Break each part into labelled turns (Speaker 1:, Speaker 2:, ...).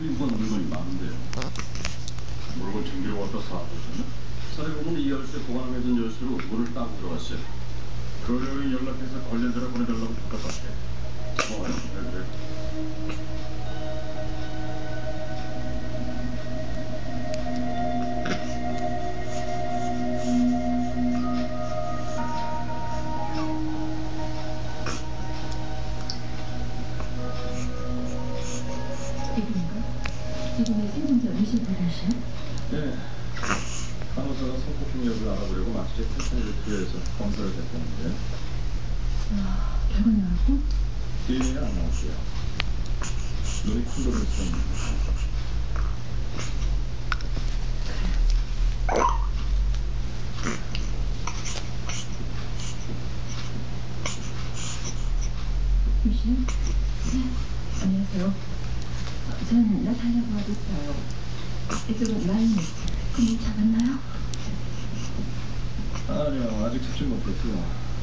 Speaker 1: 이건 물건이 많은데요. 물건 챙기러 왔다 사보셨나? 사례보면 이 열쇠 보관함에 둔 열쇠로 문을 따고 들어왔어요. 그러려니 연락해서 관련 전화 보내달라고 부탁할게. 왜 그래?
Speaker 2: 지금의 생존자 미셸 바라시요?
Speaker 1: 네. 간호사가 성폭행 여부를 알아보려고 마취제 테스트를 투여해서 검사를 했다는데.
Speaker 2: 결과 나왔고?
Speaker 1: DNA는 안 나왔어요. 눈이 큰 돌을 쓰였는데.
Speaker 2: 미셸? 네. 안녕하세요. 전 나타나고 하고 있어요. 이쪽은 라인이 근육 잡았나요?
Speaker 1: 아니요, 아직 찾지 못했고요.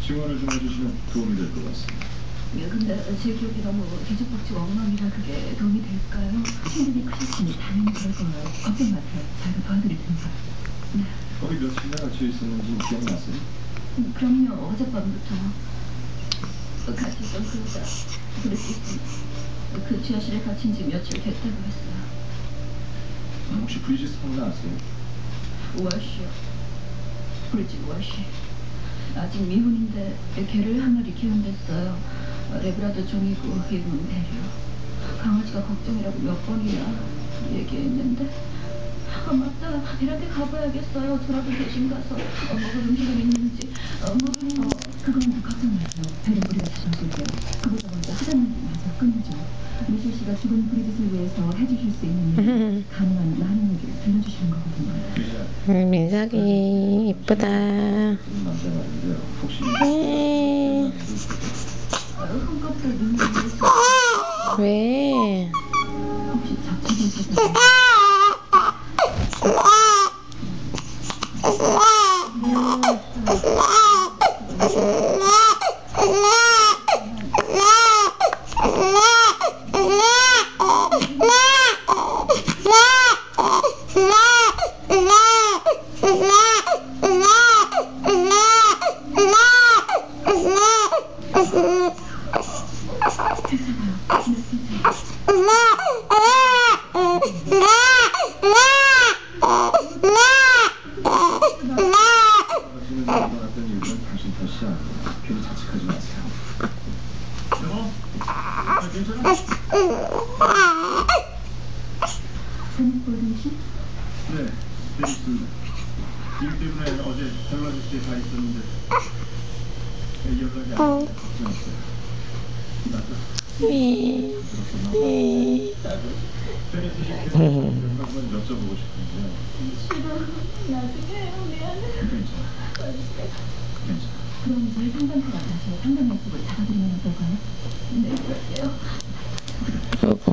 Speaker 1: 지원을 좀 해주시면 도움이 될 것 같습니다.
Speaker 2: 근데 제 기억이 너무 뒤죽박죽 엉망이라 그게 도움이 될까요? 힘들이 크셨으니 당연히 그럴 거예요. 걱정 마세요. 제가 도와드릴 테니까. 네.
Speaker 1: 거기 며칠이나 갇혀 있었는지 기억나세요?
Speaker 2: 그럼요. 어젯밤부터 같이 있던 그러다 그럴 수 있습니다. 그 지하실에 갇힌 지 며칠 됐다고 했어요.
Speaker 1: 혹시 브리지스톤은 아세요?
Speaker 2: 워시요. 브리지 워시. 아직 미혼인데 개를 한 마리 키운댔어요. 레브라도 종이고 이름은 대리요. 강아지가 걱정이라고 몇 번이나 얘기했는데. 맞다. 이런데 가봐야겠어요. 저라도 대신 가서 먹을 음식은 있는지 먹을 그건 걱정 마세요. 배를 우리가 찾아올게요. 그보다 먼저 하자는 일 마저 끝내죠. 미셸 씨가 죽은 브리짓을 위해서 해주실 수 있는 일, 가능한 많은 얘기를 들려주시는 거거든요.
Speaker 3: 민석이 이쁘다.
Speaker 1: 남자 말인데요. 혹시
Speaker 2: 흠값도 눈이
Speaker 3: 왜?
Speaker 2: 혹시 잡채를
Speaker 1: 당신 탓이 아니에요. 괜히 자책하지 마세요. 여보? 괜찮아?
Speaker 2: 데니스
Speaker 1: 네, 데니스입니다. 일 때문에 어제 벨라주스에 가 있었는데 연락이 안 돼서 걱정했어요. 데니스 씨 한번 여쭤보고 싶은데.
Speaker 2: 싫어. 나중에 해요. 미안해.
Speaker 1: 괜찮아. 괜찮아.
Speaker 2: 그럼 저희 상담사가 다시 상담 약속을 잡아드리면 어떨까요? 네, 그럴게요.
Speaker 3: 아이고.